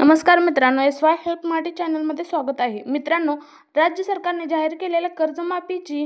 नमस्कार मित्रांनो, SY help Marathi चॅनलमध्ये स्वागत आहे. मित्रांनो, राज्य सरकारने जाहीर केलेल्या कर्जमाफीची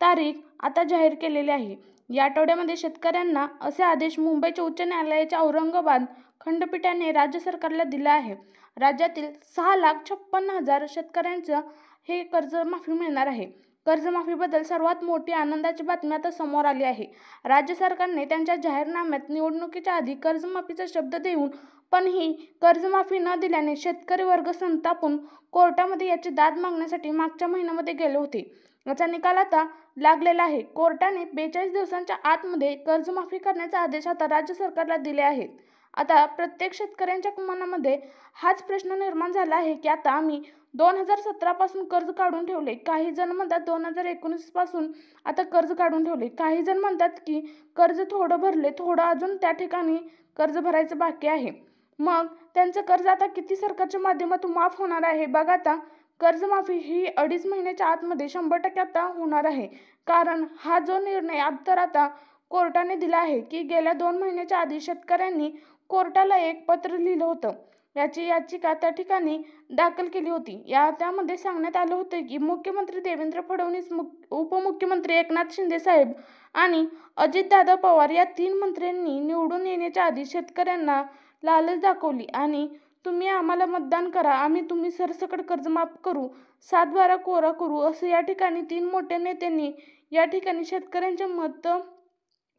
तारीख आता जाहीर केलेली आहे. या आठवड्यामध्ये शेतकऱ्यांना असे आदेश मुंबईच्या उच्च न्यायालयाच्या औरंगाबाद खंडपीठाने राज्य सरकारला दिला आहे. राज्यातील 6,56,000 शेतकऱ्यांचं हे कर्जमाफी मिळणार आहे. कर्जमाफीबद्दल सर्वात मोठी आनंदाची बातमी आता समोर आली आहे. राज्य सरकारने त्यांच्या जाहीरनाम्यात निवडणुकीच्या आधी कर्जमाफीचा शब्द देऊन पण ही कर्जमाफी न दिल्याने शेतकरी वर्ग संतापून कोर्टामध्ये याची दाद मागण्यासाठी मागच्या महिन्यामध्ये गेले होते. याचा निकाल आता लागलेला आहे. कोर्टाने 42 दिवसांच्या आतमध्ये कर्जमाफी करण्याचे आदेश आता राज्य सरकारला दिले आहेत. आता प्रत्येक शेतकऱ्यांच्या मनामध्ये हाच प्रश्न निर्माण झाला आहे की आता आम्ही 2017 पासून कर्ज काढून ठेवले. काही जण म्हणतात 2019 पासून आता कर्ज काढून ठेवले. काही जण म्हणतात की कर्ज थोडं भरले, थोडं अजून त्या ठिकाणी कर्ज भरायचं बाकी आहे. मग त्यांचं कर्ज आता किती सरकारच्या माध्यमातून माफ होणार आहे? बघा, आता कर्जमाफी ही 2.5 महिन्याच्या आतमध्ये 100% आता होणार आहे. कारण हा जो निर्णय आता कोर्टाने दिला आहे की गेल्या 2 महिन्याच्या आधी शेतकऱ्यांनी कोर्टाला एक पत्र लिहिलं होतं. याची याचिका त्या ठिकाणी दाखल केली होती. त्यामध्ये सांगण्यात आलं होतं की मुख्यमंत्री देवेंद्र फडणवीस, उपमुख्यमंत्री एकनाथ शिंदे साहेब आणि अजितदादा पवार या 3 मंत्र्यांनी निवडून येण्याच्या आधी शेतकऱ्यांना लालच दाखवली आणि तुम्ही आम्हाला मतदान करा, आम्ही तुम्ही सरसकट कर्ज माफ करू, 7/12 कोरा करू, असं या ठिकाणी 3 मोठ्या नेत्यांनी या ठिकाणी शेतकऱ्यांचे मत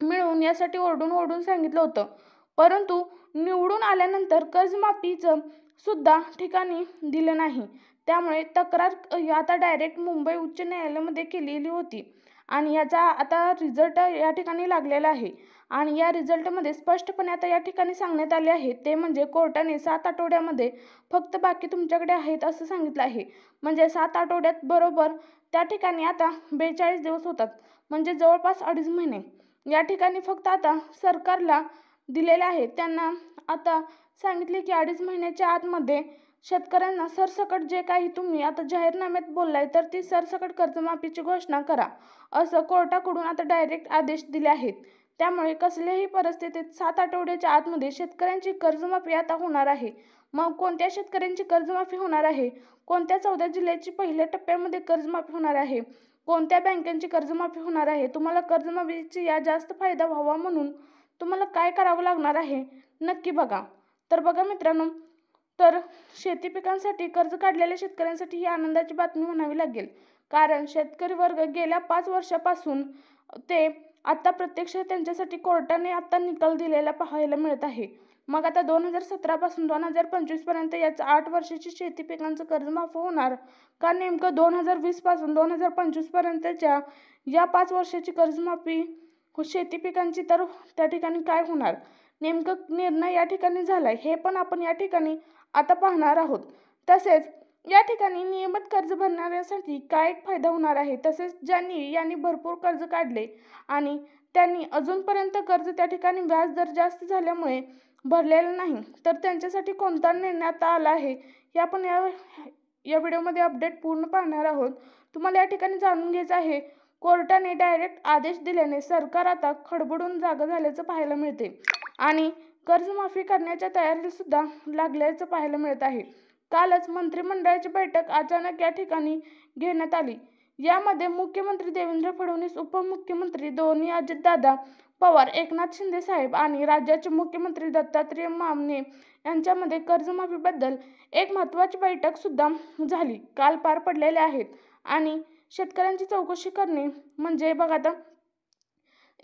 मिळवून यासाठी ओरडून सांगितलं होतं. परंतु निवडून आल्यानंतर कर्जमाफीचं सुद्धा ठिकाणी दिलं नाही. त्यामुळे तक्रार आता डायरेक्ट मुंबई उच्च न्यायालयामध्ये केलेली होती आणि याचा आता रिझल्ट या ठिकाणी लागलेला आहे. आणि या रिझल्टमध्ये स्पष्टपणे आता या ठिकाणी सांगण्यात आले आहे, ते म्हणजे कोर्टाने 7 आठवड्यामध्ये फक्त बाकी तुमच्याकडे आहेत असं सांगितलं आहे. म्हणजे 7 आठवड्यात बरोबर त्या ठिकाणी आता 42 दिवस होतात, म्हणजे जवळपास 2.5 महिने या ठिकाणी फक्त आता सरकारला दिलेले आहेत. त्यांना आता सांगितले की 2.5 महिन्याच्या आतमध्ये शेतकऱ्यांना सरसकट जे काही तुम्ही आता जाहीरनाम्यात बोललाय तर ती सरसकट कर्जमाफीची घोषणा करा, असं कोर्टाकडून आता डायरेक्ट आदेश दिले आहेत. त्यामुळे कसल्याही परिस्थितीत 7 आठवड्याच्या आतमध्ये शेतकऱ्यांची कर्जमाफी आता होणार आहे. मग कोणत्या शेतकऱ्यांची कर्जमाफी होणार आहे? कोणत्या 14 जिल्ह्याची पहिल्या टप्प्यामध्ये कर्जमाफी होणार आहे? कोणत्या बँकांची कर्जमाफी होणार आहे? तुम्हाला कर्जमाफीची या जास्त फायदा व्हावा म्हणून तुम्हाला काय करावं लागणार आहे? नक्की बघा. तर बघा मित्रांनो, तर शेती पिकांसाठी कर्ज काढलेल्या शेतकऱ्यांसाठी ही आनंदाची बातमी म्हणावी लागेल. कारण शेतकरी वर्ग गेल्या 5 वर्षापासून ते आता प्रत्यक्ष त्यांच्यासाठी कोर्टाने आता निकाल दिलेला पाहायला मिळत आहे. मग आता 2017 पासून 2025 पर्यंत याचं 8 वर्षाची शेती पिकांचं कर्ज माफ होणार का नेमकं 2020 पासून 2025 पर्यंतच्या या 5 वर्षाची कर्जमाफी शेती पिकांची तर त्या ठिकाणी काय होणार? नेमकं निर्णय या ठिकाणी झालाय हे पण आपण या ठिकाणी आता पाहणार आहोत. तसेच या ठिकाणी नियमित कर्ज भरणाऱ्यांसाठी काय फायदा होणार आहे? तसेच यांनी भरपूर कर्ज काढले आणि त्यांनी अजूनपर्यंत कर्ज त्या ठिकाणी व्याजदर जास्त झाल्यामुळे भरलेलं नाही, तर त्यांच्यासाठी कोणता निर्णय आता आला आहे हे आपण या व्हिडिओमध्ये अपडेट पूर्ण पाहणार आहोत. तुम्हाला या ठिकाणी जाणून घ्यायचं आहे, कोर्टाने डायरेक्ट आदेश दिल्याने सरकार आता खडबडून जागं झाल्याचं पाहायला मिळते आणि कर्जमाफी करण्याच्या तयारीला सुद्धा लागल्याचं पाहायला मिळत आहे. कालच मंत्रिमंडळाची बैठक अचानक या ठिकाणी घेण्यात आली. यामध्ये मुख्यमंत्री देवेंद्र फडणवीस, उपमुख्यमंत्री दोन्ही अजितदादा पवार, एकनाथ शिंदे साहेब आणि राज्याचे मुख्यमंत्री दत्तात्रय मामणे यांच्यामध्ये कर्जमाफीबद्दल एक महत्त्वाची बैठक सुद्धा झाली. काल पार पडलेले आहेत आणि शेतकऱ्यांची चौकशी करणे म्हणजे बघा आता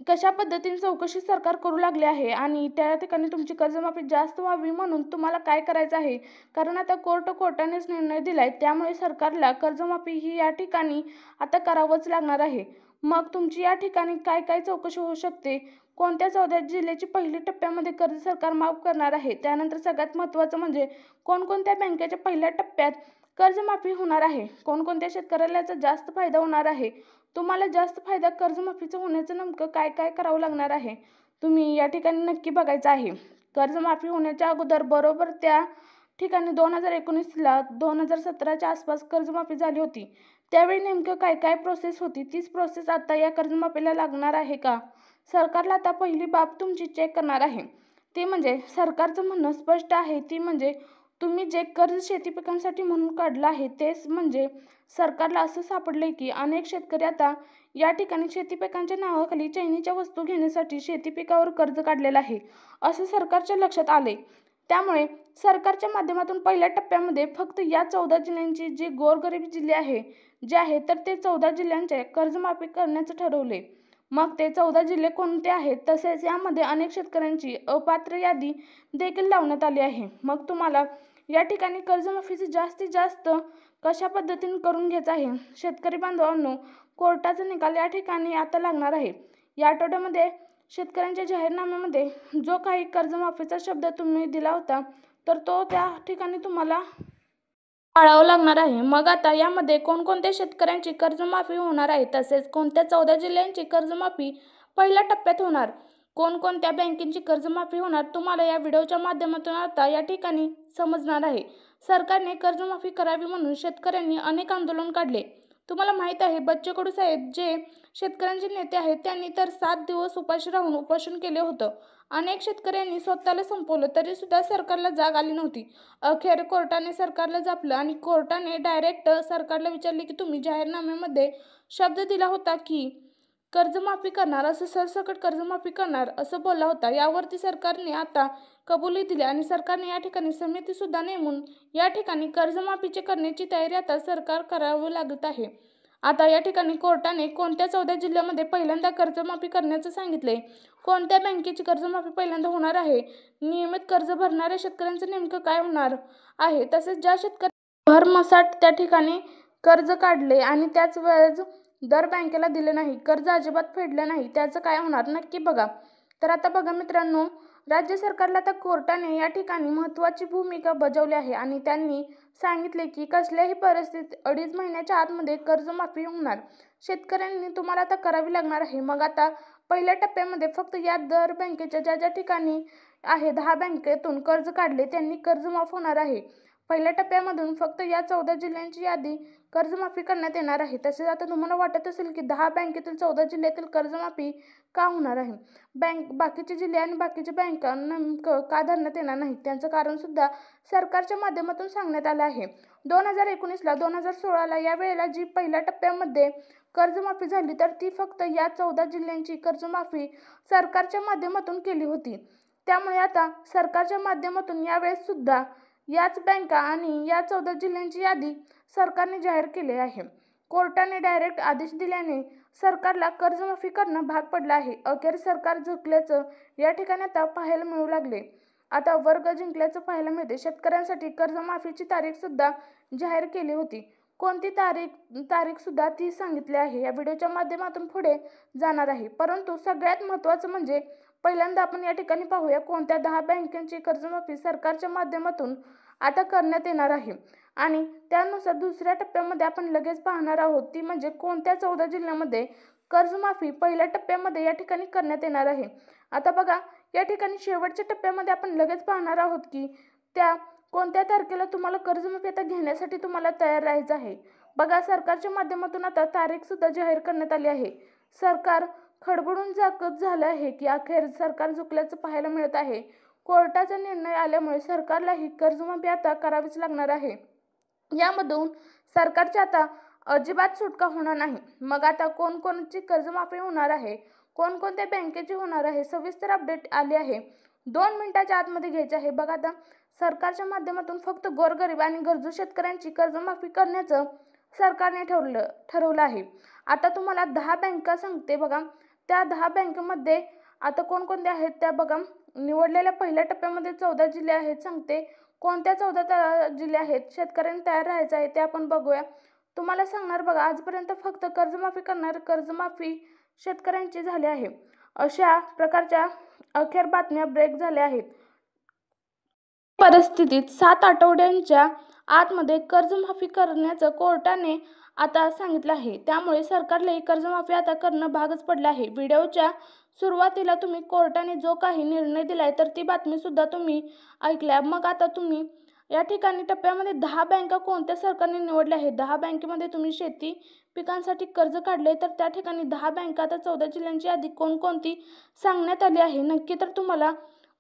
कशा पद्धतीने चौकशी सरकार करू लागले आहे आणि त्या ठिकाणी तुमची कर्जमाफी जास्त व्हावी म्हणून तुम्हाला काय करायचं आहे? कारण आता कोर्टानेच निर्णय दिलाय, त्यामुळे सरकारला कर्जमाफी ही या ठिकाणी आता करावंच लागणार आहे. मग तुमची या ठिकाणी काय काय चौकशी होऊ शकते? कोणत्या 14 जिल्ह्याची पहिल्या टप्प्यामध्ये कर्ज सरकार माफ करणार आहे? त्यानंतर सगळ्यात महत्त्वाचं म्हणजे कोणकोणत्या बँकेच्या पहिल्या टप्प्यात कर्जमाफी होणार आहे? कोणकोणत्या शेतकऱ्याला याचा जास्त फायदा होणार आहे? तुम्हाला जास्त फायदा कर्जमाफीचं होण्याचं नेमकं काय काय करावं लागणार आहे? तुम्ही या ठिकाणी नक्की बघायचं आहे. कर्जमाफी होण्याच्या अगोदर बरोबर त्या ठिकाणी 2019ला 2017च्या आसपास कर्जमाफी झाली होती. त्यावेळी नेमकं काय काय प्रोसेस होती? तीच प्रोसेस आता या कर्जमाफीला लागणार आहे का? सरकारला आता पहिली बाब तुमची चेक करणार आहे. ते म्हणजे सरकारचं म्हणणं स्पष्ट आहे, ती म्हणजे तुम्ही जे कर्ज शेती पिकांसाठी म्हणून काढलं आहे तेच म्हणजे सरकारला असं सापडलंय की अनेक शेतकरी आता या ठिकाणी शेती पिकांच्या नावाखाली चैनीच्या वस्तू घेण्यासाठी शेती पिकावर कर्ज काढलेलं आहे असं सरकारच्या लक्षात आले। त्यामुळे सरकारच्या माध्यमातून पहिल्या टप्प्यामध्ये फक्त या 14 जिल्ह्यांची जी गोरगरीब जिल्हे आहे जे आहे तर ते 14 जिल्ह्यांचे कर्जमाफी करण्याचं ठरवले। मग ते 14 जिल्हे कोणते आहेत, तसेच यामध्ये अनेक शेतकऱ्यांची अपात्र यादी देखील लावण्यात आली आहे। मग तुम्हाला या ठिकाणी कर्जमाफीचे जास्तीत जास्त कशा पद्धतीने करून घ्यायचं आहे, शेतकरी बांधवांनो, कोर्टाचा निकाल या ठिकाणी आता लागणार आहे। या आठवड्यामध्ये शेतकऱ्यांच्या जाहीरनाम्यामध्ये जो काही कर्जमाफीचा शब्द तुम्ही दिला होता तर तो त्या ठिकाणी तुम्हाला पाळावं लागणार आहे। मग आता यामध्ये कोणकोणत्या शेतकऱ्यांची कर्जमाफी होणार आहे, तसेच कोणत्या 14 जिल्ह्यांची कर्जमाफी पहिल्या टप्प्यात होणार, कोणकोणत्या बँकेची कर्जमाफी होणार, तुम्हाला या व्हिडिओच्या माध्यमातून आता या ठिकाणी समजणार आहे। सरकारने कर्जमाफी करावी म्हणून शेतकऱ्यांनी अनेक आंदोलन काढले। तुम्हाला माहित आहे बच्चू कडू साहेब जे शेतकऱ्यांचे नेते आहेत त्यांनी तर 7 दिवस उपाशी राहून उपोषण केले होतं। अनेक शेतकऱ्यांनी स्वतःला संपवलं तरी सुद्धा सरकारला जाग आली नव्हती। अखेर कोर्टाने सरकारला जापलं आणि कोर्टाने डायरेक्ट सरकारला विचारले की तुम्ही जाहीरनाम्यामध्ये शब्द दिला होता की कर्जमाफी करणार, असं सरसकट कर्जमाफी करणार असं बोलला होता। यावरती सरकारने आता कबुली दिली आणि सरकारने या ठिकाणी समिती सुद्धा नेमून या ठिकाणी कर्जमाफीचे करण्याची तयारी आता सरकार करावं लागत आहे। आता या ठिकाणी कोर्टाने कोणत्या 14 जिल्ह्यामध्ये पहिल्यांदा कर्जमाफी करण्याचं सांगितले, कोणत्या बँकेची कर्जमाफी पहिल्यांदा होणार आहे, नियमित कर्ज भरणाऱ्या शेतकऱ्यांचं नेमकं काय होणार आहे, तसेच ज्या शेतकरी भरमसाठ त्या ठिकाणी कर्ज काढले आणि त्याच वेळेस दर बँकेला दिले नाही, कर्ज अजिबात फेडले नाही, त्याचं काय होणार नक्की बघा। तर आता बघा मित्रांनो, राज्य सरकारला आता कोर्टाने या ठिकाणी महत्त्वाची भूमिका बजावली आहे आणि त्यांनी सांगितले की कसल्याही परिस्थितीत 2.5 महिन्याच्या आतमध्ये कर्जमाफी होणार शेतकऱ्यांनी तुम्हाला आता करावी लागणार आहे। मग आता पहिल्या टप्प्यामध्ये फक्त या दर बँकेच्या ज्या ज्या ठिकाणी आहे 10 बँकेतून कर्ज काढले त्यांनी कर्जमाफ होणार आहे। पहिल्या टप्प्यामधून फक्त या 14 जिल्ह्यांची यादी कर्जमाफी करण्यात येणार आहे। तसेच आता तुम्हाला वाटत असेल की 10 बँकेतील 14 जिल्ह्यातील कर्जमाफी का होणार आहे, बाकीचे जिल्हे आणि बाकीच्या बँका नेमकं का धरण्यात येणार नाही, त्यांचं कारण सुद्धा सरकारच्या माध्यमातून सांगण्यात आलं आहे। 2019ला 2016ला या वेळेला जी पहिल्या टप्प्यामध्ये कर्जमाफी झाली तर ती फक्त या 14 जिल्ह्यांची कर्जमाफी सरकारच्या माध्यमातून केली होती। त्यामुळे आता सरकारच्या माध्यमातून यावेळेस सुद्धा याच बँका आणि या 14 जिल्ह्यांची यादी सरकारने जाहीर केली आहे। कोर्टाने डायरेक्ट आदेश दिल्याने सरकारला कर्जमाफी करणं भाग पडलं आहे। अखेर सरकार झुकल्याचं या ठिकाणी आता पाहायला मिळू लागले। आता वर्ग जिंकल्याचं पाहायला मिळते। शेतकऱ्यांसाठी कर्जमाफीची तारीख सुद्धा जाहीर केली होती। कोणती तारीख सुद्धा ती सांगितली आहे या व्हिडिओच्या माध्यमातून पुढे जाणार आहे। परंतु सगळ्यात महत्त्वाचं म्हणजे पहिल्यांदा आपण या ठिकाणी पाहूया कोणत्या 10 बँकांची कर्जमाफी सरकारच्या माध्यमातून आता करण्यात येणार आहे आणि त्यानुसार दुसऱ्या टप्प्यामध्ये आपण लगेच पाहणार आहोत ती म्हणजे कोणत्या 14 जिल्ह्यामध्ये कर्जमाफी पहिल्या टप्प्यामध्ये या ठिकाणी करण्यात येणार आहे। आता बघा या ठिकाणी शेवटच्या टप्प्यामध्ये आपण लगेच पाहणार आहोत की त्या कोणत्या तारखेला तुम्हाला कर्जमाफी आता घेण्यासाठी तुम्हाला तयार राहायचं आहे। बघा सरकारच्या माध्यमातून आता तारीख सुद्धा जाहीर करण्यात आली आहे। सरकार खडबडून जागत झालं आहे की अखेर सरकार झुकल्याचं पाहायला मिळत आहे। कोर्टाचा निर्णय आल्यामुळे सरकारला ही कर्जमाफी आता करावीच लागणार आहे। यामधून सरकारची आता अजिबात सुटका होणार नाही। मग आता कोणकोणची कर्जमाफी होणार आहे, कोणकोणत्या बँकेची होणार आहे, सविस्तर अपडेट आली आहे। 2 मिनिटाच्या आतमध्ये घ्यायचे आहे। बघा आता सरकारच्या माध्यमातून फक्त गोरगरीब आणि गरजू शेतकऱ्यांची कर्जमाफी करण्याचं सरकारने ठरवलं आहे। आता तुम्हाला 10 बँका सांगते बघा, त्या 10 बँकेमध्ये आता कोणकोणत्या आहेत त्या बघा। निवडलेल्या पहिल्या टप्प्यामध्ये 14 जिल्हे आहेत सांगते, कोणत्या 14 जिल्हे आहेत शेतकऱ्यांनी तयार राहायचं आहे ते आपण बघूया। तुम्हाला सांगणार बघा आजपर्यंत फक्त कर्जमाफी शेतकऱ्यांची झाली आहे। अशा प्रकारच्या अखेर बातम्या ब्रेक झाल्या आहेत। परिस्थितीत 7 आठवड्यांच्या आतमध्ये कर्जमाफी करण्याचं कोर्टाने आता सांगितलं आहे। त्यामुळे सरकारला ही कर्जमाफी आता करणं भागच पडलं आहे। व्हिडिओच्या सुरुवातीला तुम्ही कोर्टाने जो काही निर्णय दिलाय तर ती बातमी सुद्धा तुम्ही ऐकल्या। मग आता तुम्ही या ठिकाणी टप्प्यामध्ये 10 बँका कोणत्या सरकारने निवडल्या आहेत, 10 बँकेमध्ये तुम्ही शेती पिकांसाठी कर्ज काढले तर त्या ठिकाणी 10 बँका आता 14 जिल्ह्यांची यादी कोणकोणती सांगण्यात आली आहे नक्की तर तुम्हाला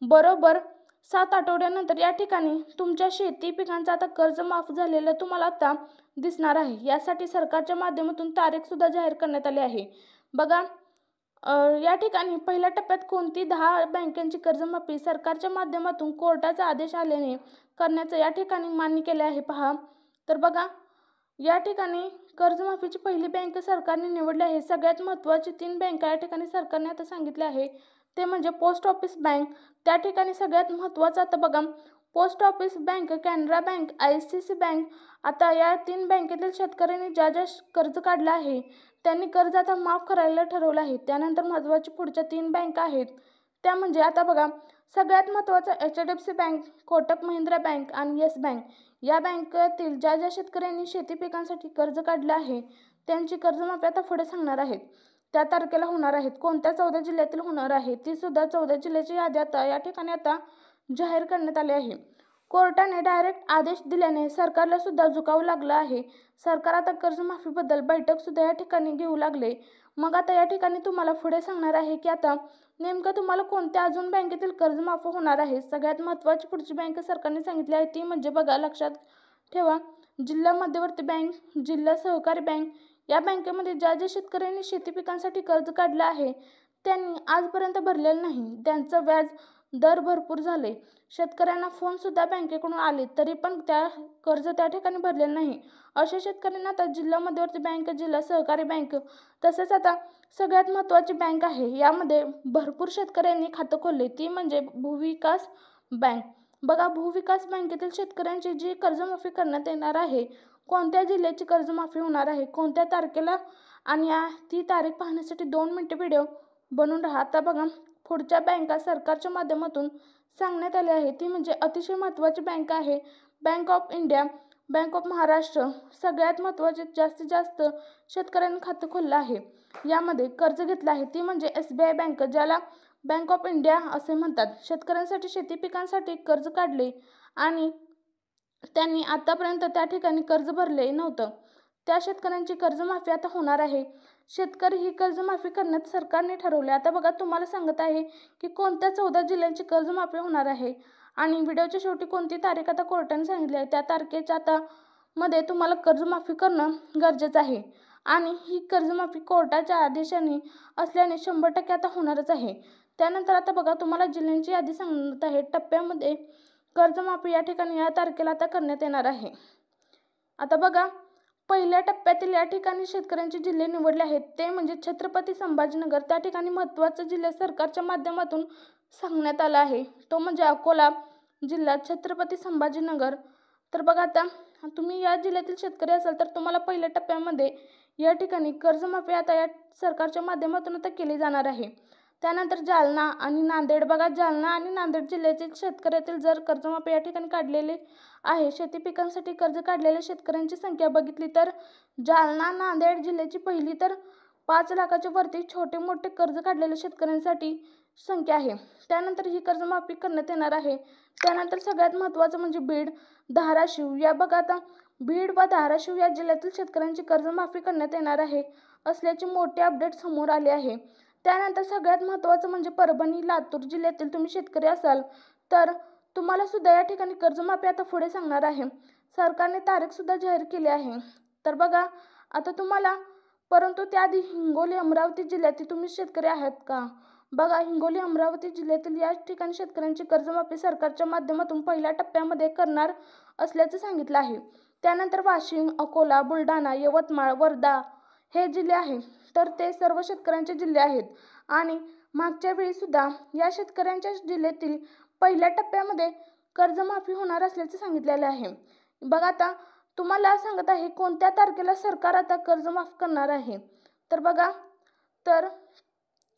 बरोबर 7 आठवड्यानंतर या ठिकाणी तुमच्या शेती पिकांचं आता कर्ज माफ झालेलं तुम्हाला आता दिसणार आहे। यासाठी सरकारच्या माध्यमातून तारीखसुद्धा जाहीर करण्यात आली आहे। बघा या ठिकाणी पहिल्या टप्प्यात कोणती 10 बँकांची कर्जमाफी सरकारच्या माध्यमातून कोर्टाचा आदेश आल्याने करण्याचं या ठिकाणी मान्य केले आहे। पहा तर बघा या ठिकाणी कर्जमाफीची पहिली बँक सरकारने निवडली आहे। सगळ्यात महत्त्वाची 3 बँका या ठिकाणी सरकारने आता सांगितले आहे ते म्हणजे पोस्ट ऑफिस बँक, त्या ठिकाणी सगळ्यात महत्त्वाचं आता बघा post office bank, Canara bank, ICICI bank. आता या 3 बँकेतील शेतकऱ्यांनी ज्या कर्ज काढलं आहे त्यांनी कर्ज आता माफ करायला ठरवलं आहे। त्यानंतर महत्त्वाची पुढच्या 3 बँका आहेत त्या म्हणजे आता बघा सगळ्यात महत्त्वाचं HDFC bank, Kotak Mahindra bank आणि येस बँक। या बँकेतील ज्या शेतकऱ्यांनी शेती पिकांसाठी कर्ज काढलं आहे त्यांची कर्जमाफी आता पुढे सांगणार आहेत। त्या तारखेला होणार आहेत, कोणत्या 14 जिल्ह्यातील होणार आहे ती सुद्धा 14 जिल्ह्याची यादी आता या ठिकाणी आता जाहीर करण्यात आली आहे। कोर्टाने डायरेक्ट आदेश दिल्याने सरकारला सुद्धा झुकावं लागलं आहे। सरकार आता कर्जमाफीबद्दल बैठक सुद्धा या ठिकाणी घेऊ लागले। मग आता या ठिकाणी तुम्हाला पुढे सांगणार आहे की आता नेमकं तुम्हाला कोणत्या अजून बँकेतील कर्ज माफ होणार आहे। सगळ्यात महत्त्वाची पुढची बँक सरकारने सांगितली आहे ती म्हणजे बघा लक्षात ठेवा जिल्हा मध्यवर्ती बँक, जिल्हा सहकारी बँक। या बँकेमध्ये ज्या शेतकऱ्यांनी शेती पिकांसाठी कर्ज काढलं आहे त्यांनी आजपर्यंत भरलेलं नाही, त्यांचं व्याज दर भरपूर झाले। शेतकऱ्यांना फोन सुद्धा बँकेकडून आले तरी पण त्या कर्ज त्या ठिकाणी भरलेलं नाही। अशा शेतकऱ्यांना आता जिल्हा मध्यवर्ती बँक, जिल्हा सहकारी बँक तसेच आता सगळ्यात महत्त्वाची बँक आहे यामध्ये भरपूर शेतकऱ्यांनी खातं खोलले ती म्हणजे भूविकास बँक। बघा भूविकास बँकेतील शेतकऱ्यांची जी कर्जमाफी करण्यात येणार आहे, कोणत्या जिल्ह्याची कर्जमाफी होणार आहे, कोणत्या तारखेला आणि ती तारीख पाहण्यासाठी 2 मिनिटे व्हिडिओ बनवून राहा। आता बघा पुढच्या बँका सरकारच्या माध्यमातून सांगण्यात आले आहे ती म्हणजे अतिशय महत्त्वाची बँक आहे bank of India, bank of Maharashtra. सगळ्यात महत्त्वाचे जास्तीत जास्त शेतकऱ्यांनी खातं खोललं आहे यामध्ये कर्ज घेतलं आहे ती म्हणजे SBI बँक, ज्याला बँक ऑफ इंडिया असे म्हणतात। शेतकऱ्यांसाठी शेती पिकांसाठी कर्ज काढले आणि त्यांनी आतापर्यंत त्या ठिकाणी कर्ज भरले नव्हतं त्या शेतकऱ्यांची कर्जमाफी आता होणार आहे। शेतकरी ही कर्जमाफी करण्यात सरकारने ठरवले। आता बघा तुम्हाला सांगत आहे की कोणत्या 14 जिल्ह्यांची कर्जमाफी होणार आहे आणि व्हिडिओच्या शेवटी कोणती तारीख आता कोर्टाने सांगितली आहे त्या तारखेच्या आता मध्ये तुम्हाला कर्जमाफी करणं गरजेचं आहे आणि ही कर्जमाफी कोर्टाच्या आदेशाने असल्याने 100% आता होणारच आहे। त्यानंतर आता बघा तुम्हाला जिल्ह्यांची यादी सांगत आहे टप्प्यामध्ये कर्जमाफी या ठिकाणी या तारखेला आता करण्यात येणार आहे। आता बघा पहिल्या टप्प्यातील या ठिकाणी शेतकऱ्यांचे जिल्हे निवडले आहेत ते म्हणजे छत्रपती संभाजीनगर। त्या ठिकाणी महत्त्वाचा जिल्हा सरकारच्या माध्यमातून सांगण्यात आला आहे तो म्हणजे अकोला जिल्हा, छत्रपती संभाजीनगर। तर बघा आता तुम्ही या जिल्ह्यातील शेतकरी असाल तर तुम्हाला पहिल्या टप्प्यामध्ये या ठिकाणी कर्जमाफी आता या सरकारच्या माध्यमातून आता केली जाणार आहे। त्यानंतर जालना आणि नांदेड। बघा जालना आणि नांदेड जिल्ह्यातील शेतकऱ्यातील जर कर्जमाफी या ठिकाणी काढलेले आहे, शेती पिकांसाठी कर्ज काढलेल्या शेतकऱ्यांची संख्या बघितली तर जालना नांदेड जिल्ह्याची पहिली तर 5 लाखाच्या वरती छोटे मोठे कर्ज काढलेल्या शेतकऱ्यांसाठी संख्या आहे। त्यानंतर ही कर्जमाफी करण्यात येणार आहे। त्यानंतर सगळ्यात महत्त्वाचं म्हणजे बीड, धाराशिव। या बघा आता बीड व धाराशिव या जिल्ह्यातील शेतकऱ्यांची कर्जमाफी करण्यात येणार आहे असल्याची मोठी अपडेट समोर आली आहे। त्यानंतर सगळ्यात महत्त्वाचं म्हणजे परभणी, लातूर जिल्ह्यातील तुम्ही शेतकरी असाल तर तुम्हाला सुद्धा या ठिकाणी कर्जमाफी आता पुढे सांगणार आहे। सरकारने तारीख सुद्धा जाहीर केली आहे। तर बघा आता तुम्हाला परंतु त्याआधी हिंगोली, अमरावती जिल्ह्यातील तुम्ही शेतकरी आहात का? बघा हिंगोली, अमरावती जिल्ह्यातील या ठिकाणी शेतकऱ्यांची कर्जमाफी सरकारच्या माध्यमातून पहिल्या टप्प्यामध्ये करणार असल्याचं सांगितलं आहे। त्यानंतर वाशिम, अकोला, बुलढाणा, यवतमाळ, वर्धा हे जिल्हे आहेत तर ते सर्व शेतकऱ्यांचे जिल्हे आहेत आणि मागच्या वेळी सुद्धा या शेतकऱ्यांच्या जिल्ह्यातील पहिल्या टप्प्यामध्ये कर्जमाफी होणार असल्याचे सांगितलेले आहे। बघा आता तुम्हाला सांगत आहे कोणत्या तारखेला सरकार आता कर्ज माफ करणार आहे। तर बघा तर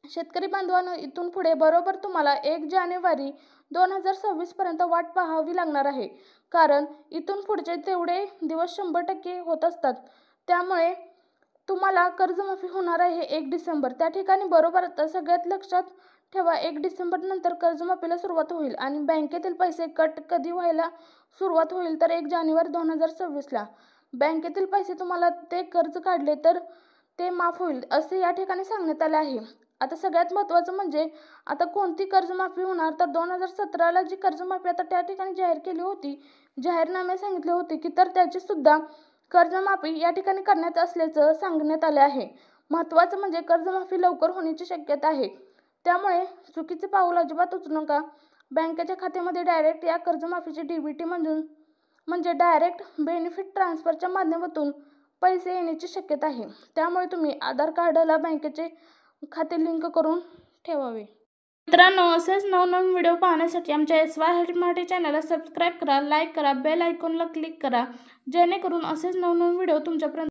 शेतकरी बांधवांनो इथून पुढे बरोबर तुम्हाला 1 जानेवारी 2026 पर्यंत वाट पाहावी लागणार आहे, कारण इथून पुढचे तेवढे दिवस 100% होत असतात। त्यामुळे तुम्हाला कर्जमाफी होणार आहे 1 डिसेंबर। त्या ठिकाणी बरोबर आता सगळ्यात लक्षात ठेवा 1 डिसेंबर नंतर कर्जमाफीला सुरुवात होईल आणि बँकेतील पैसे कट कधी व्हायला सुरुवात होईल तर 1 जानेवारी 2026 ला बँकेतील पैसे तुम्हाला ते कर्ज काढले तर ते माफ होईल असे या ठिकाणी सांगण्यात आले आहे। आता सगळ्यात महत्त्वाचं म्हणजे आता कोणती कर्जमाफी होणार, तर 2017ला जी कर्जमाफी आता त्या ठिकाणी जाहीर केली होती, जाहीरनाम्यात सांगितले होते की तर त्याची सुद्धा कर्जमाफी या ठिकाणी करण्यात असल्याचं सांगण्यात आले आहे. महत्त्वाचं म्हणजे कर्जमाफी लवकर होण्याची शक्यता आहे, त्यामुळे चुकीचे पाऊल अजिबात उचलू नका. बँकेच्या खात्यामध्ये डायरेक्ट या कर्जमाफीचे DBT म्हणजे डायरेक्ट बेनिफिट ट्रान्सफरच्या माध्यमातून पैसे येण्याची शक्यता आहे, त्यामुळे तुम्ही आधार कार्डला बँकेचे खाते लिंक करून ठेवावे. मित्रांनो, असेच नवनवीन व्हिडिओ पाहण्यासाठी आमच्या SY हेल्प मराठी चॅनलला सबस्क्राईब करा, लाईक करा, बेल आयकॉनला क्लिक करा, जेणेकरून असेच नवनवीन व्हिडिओ तुमच्यापर्यंत